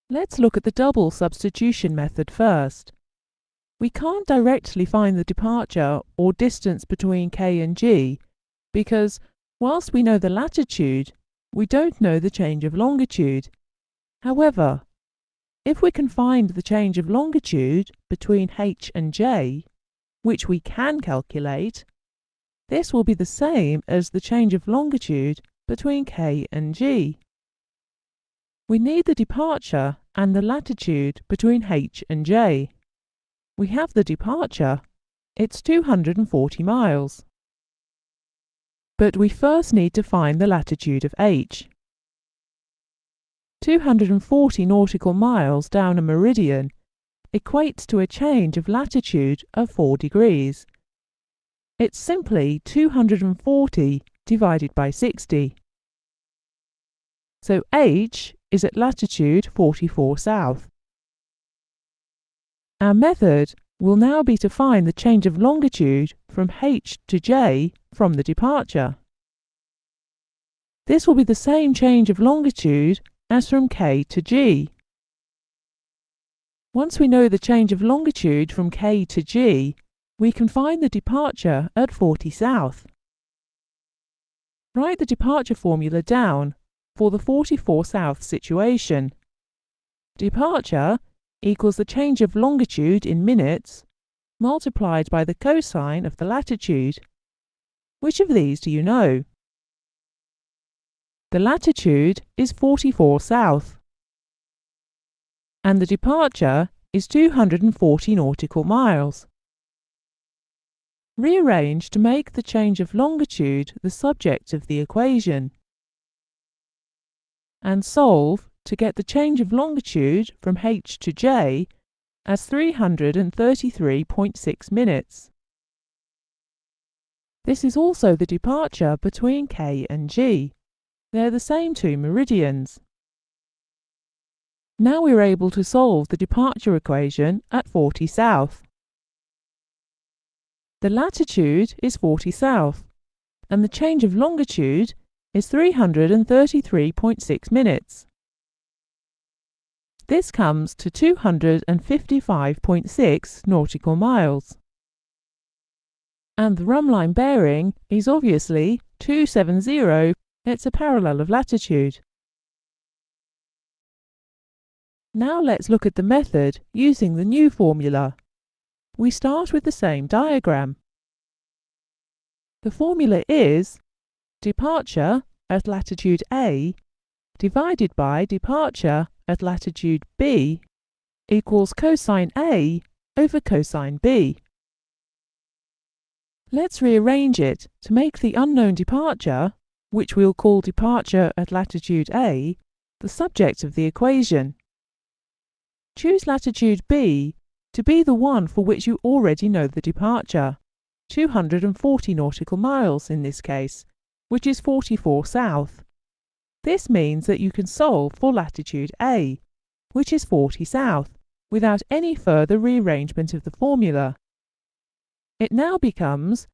Let's look at the double substitution method first. We can't directly find the departure or distance between K and G because, whilst we know the latitude, we don't know the change of longitude. However, if we can find the change of longitude between H and J, which we can calculate, this will be the same as the change of longitude between K and G. We need the departure and the latitude between H and J. We have the departure. It's 240 miles. But we first need to find the latitude of H. 240 nautical miles down a meridian equates to a change of latitude of 4 degrees. It's simply 240 divided by 60. So H is at latitude 44 south. Our method will now be to find the change of longitude from H to J from the departure. This will be the same change of longitude as from K to G. Once we know the change of longitude from K to G, we can find the departure at 40 south. Write the departure formula down for the 44 south situation. Departure equals the change of longitude in minutes multiplied by the cosine of the latitude. Which of these do you know? The latitude is 44 south, and the departure is 240 nautical miles. Rearrange to make the change of longitude the subject of the equation, and solve to get the change of longitude from H to J as 333.6 minutes. This is also the departure between K and G. They're the same two meridians. Now we're able to solve the departure equation at 40 south. The latitude is 40 south, and the change of longitude is 333.6 minutes. This comes to 255.6 nautical miles. And the Rumline bearing is obviously 270. It's a parallel of latitude. Now let's look at the method using the new formula. We start with the same diagram. The formula is departure at latitude A divided by departure at latitude B equals cosine A over cosine B. Let's rearrange it to make the unknown departure, which we'll call departure at latitude A, the subject of the equation. Choose latitude B to be the one for which you already know the departure, 240 nautical miles in this case, which is 44 south. This means that you can solve for latitude A, which is 40 south, without any further rearrangement of the formula. It now becomes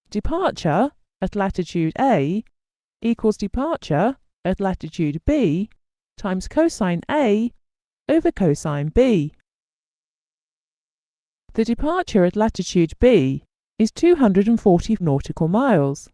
departure at latitude A equals departure at latitude B times cosine A over cosine B. The departure at latitude B is 240 nautical miles.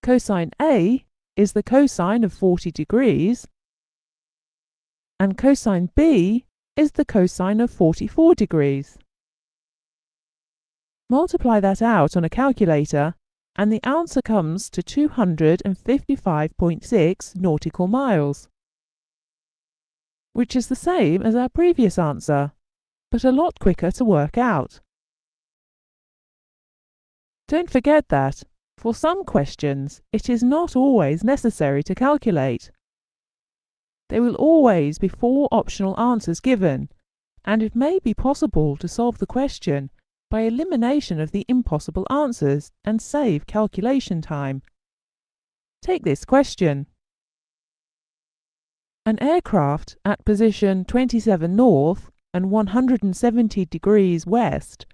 Cosine A is the cosine of 40 degrees, and cosine B is the cosine of 44 degrees. Multiply that out on a calculator, and the answer comes to 255.6 nautical miles, which is the same as our previous answer, but a lot quicker to work out. Don't forget that, for some questions, it is not always necessary to calculate. There will always be 4 optional answers given, and it may be possible to solve the question by elimination of the impossible answers and save calculation time. Take this question. An aircraft at position 27 north and 170 degrees west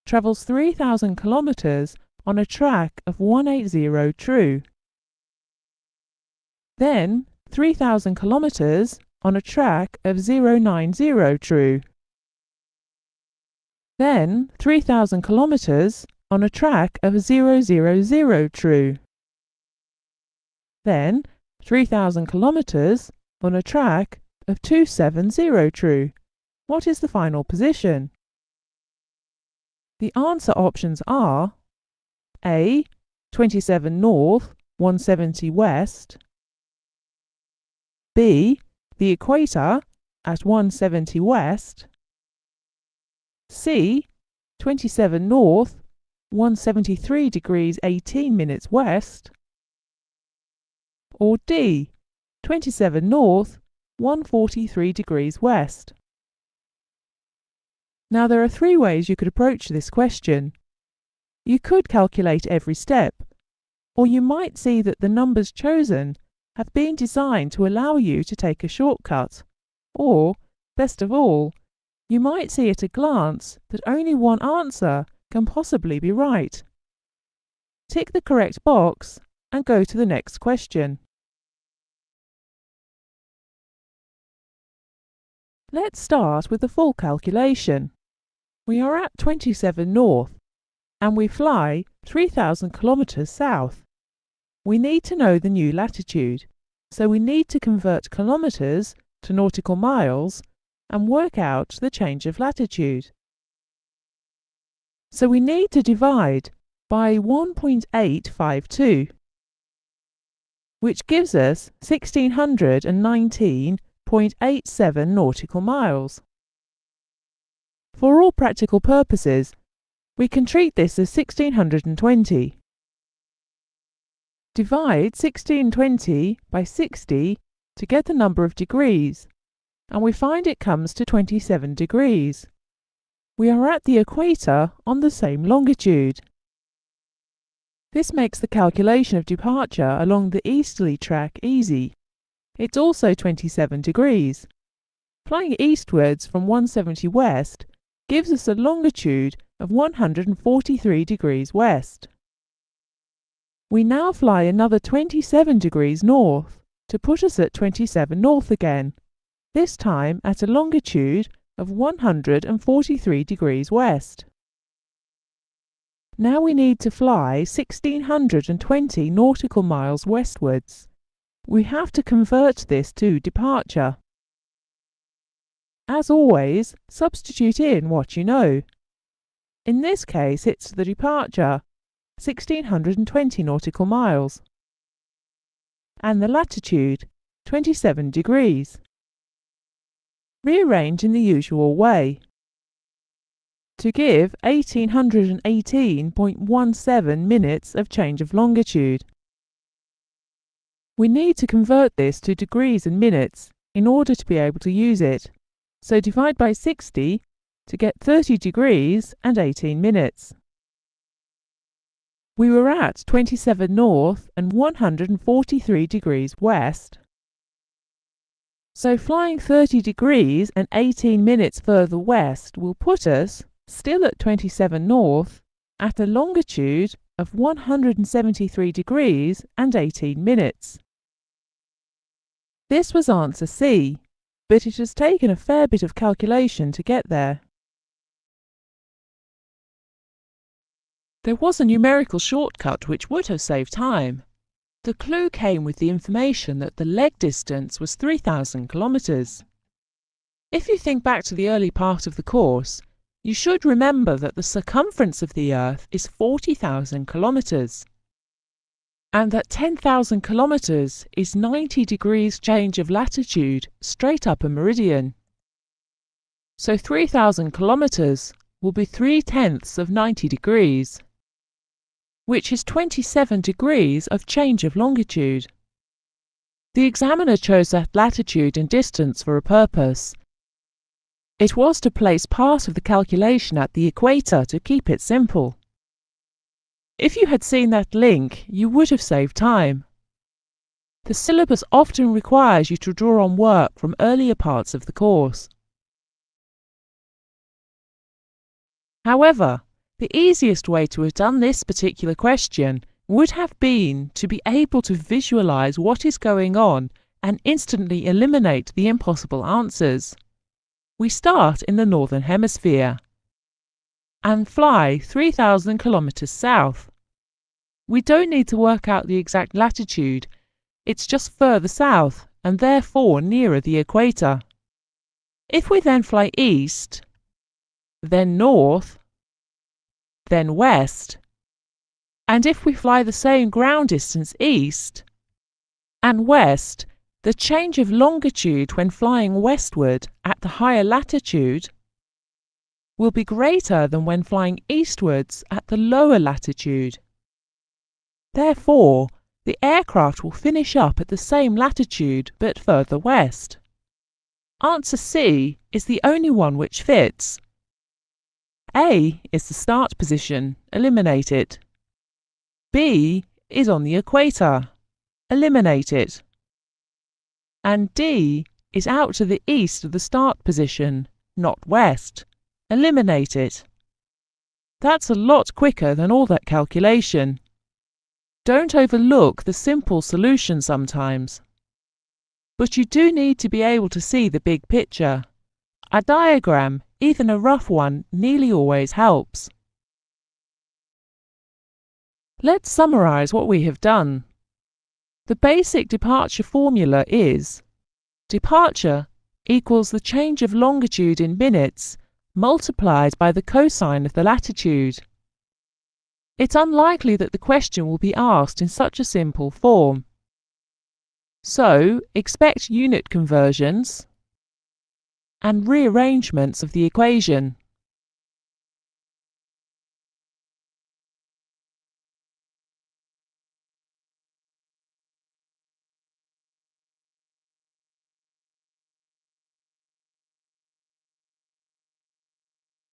travels 3,000 kilometers on a track of 180 true. Then 3,000 kilometers on a track of 090 true. Then 3,000 kilometers on a track of 000 true. Then 3,000 kilometers on a track of 270 true. What is the final position? The answer options are A. 27 north, 170 west, B. the equator at 170 west, C. 27 north, 173 degrees 18 minutes west, or D. 27 north, 143 degrees west. Now there are three ways you could approach this question. You could calculate every step, or you might see that the numbers chosen have been designed to allow you to take a shortcut, or, best of all, you might see at a glance that only one answer can possibly be right. Tick the correct box and go to the next question. Let's start with the full calculation. We are at 27 north, and we fly 3,000 kilometers south. We need to know the new latitude, so we need to convert kilometers to nautical miles and work out the change of latitude. So we need to divide by 1.852, which gives us 1,619.87 nautical miles. For all practical purposes, we can treat this as 1,620. Divide 1,620 by 60 to get the number of degrees, and we find it comes to 27 degrees. We are at the equator on the same longitude. This makes the calculation of departure along the easterly track easy. It's also 27 degrees. Flying eastwards from 170 west gives us a longitude of 143 degrees west. We now fly another 27 degrees north to put us at 27 north again, this time at a longitude of 143 degrees west. Now we need to fly 1,620 nautical miles westwards. We have to convert this to departure. As always, substitute in what you know. In this case, it's the departure, 1,620 nautical miles, and the latitude, 27 degrees. Rearrange in the usual way to give 1,818.17 minutes of change of longitude. We need to convert this to degrees and minutes in order to be able to use it, so divide by 60 to get 30 degrees and 18 minutes. We were at 27 north and 143 degrees west. So flying 30 degrees and 18 minutes further west will put us, still at 27 north, at a longitude of 173 degrees and 18 minutes. This was answer C, but it has taken a fair bit of calculation to get there. There was a numerical shortcut which would have saved time. The clue came with the information that the leg distance was 3,000 kilometers. If you think back to the early part of the course, you should remember that the circumference of the Earth is 40,000 kilometers, and that 10,000 kilometers is 90 degrees change of latitude straight up a meridian. So 3,000 kilometers will be 3/10 of 90 degrees, which is 27 degrees of change of longitude. The examiner chose that latitude and distance for a purpose. It was to place part of the calculation at the equator to keep it simple. If you had seen that link, you would have saved time. The syllabus often requires you to draw on work from earlier parts of the course. However, the easiest way to have done this particular question would have been to be able to visualize what is going on and instantly eliminate the impossible answers. We start in the northern hemisphere and fly 3,000 kilometers south. We don't need to work out the exact latitude, it's just further south and therefore nearer the equator. If we then fly east, then north, then west, and if we fly the same ground distance east and west, the change of longitude when flying westward at the higher latitude will be greater than when flying eastwards at the lower latitude. Therefore, the aircraft will finish up at the same latitude but further west. Answer C is the only one which fits. A is the start position, eliminate it. B is on the equator, eliminate it. And D is out to the east of the start position, not west, eliminate it. That's a lot quicker than all that calculation. Don't overlook the simple solution sometimes. But you do need to be able to see the big picture. A diagram, even a rough one, nearly always helps. Let's summarize what we have done. The basic departure formula is departure equals the change of longitude in minutes multiplied by the cosine of the latitude. It's unlikely that the question will be asked in such a simple form. So, expect unit conversions and rearrangements of the equation.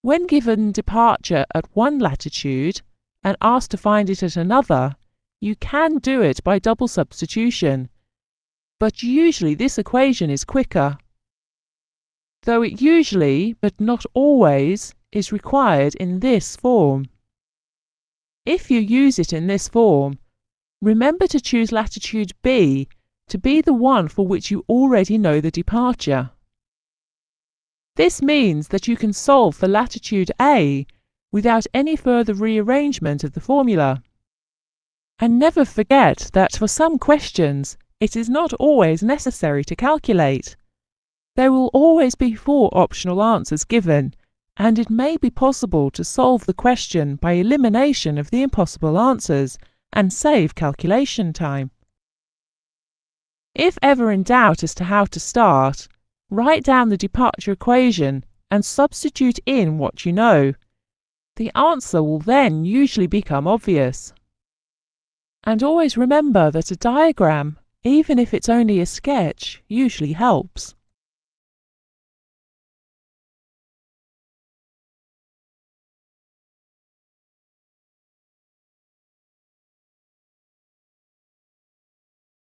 When given departure at one latitude and asked to find it at another, you can do it by double substitution, but usually this equation is quicker, though it usually, but not always, is required in this form. If you use it in this form, remember to choose latitude B to be the one for which you already know the departure. This means that you can solve for latitude A without any further rearrangement of the formula. And never forget that for some questions, it is not always necessary to calculate. There will always be 4 optional answers given, and it may be possible to solve the question by elimination of the impossible answers and save calculation time. If ever in doubt as to how to start, write down the departure equation and substitute in what you know. The answer will then usually become obvious. And always remember that a diagram, even if it's only a sketch, usually helps.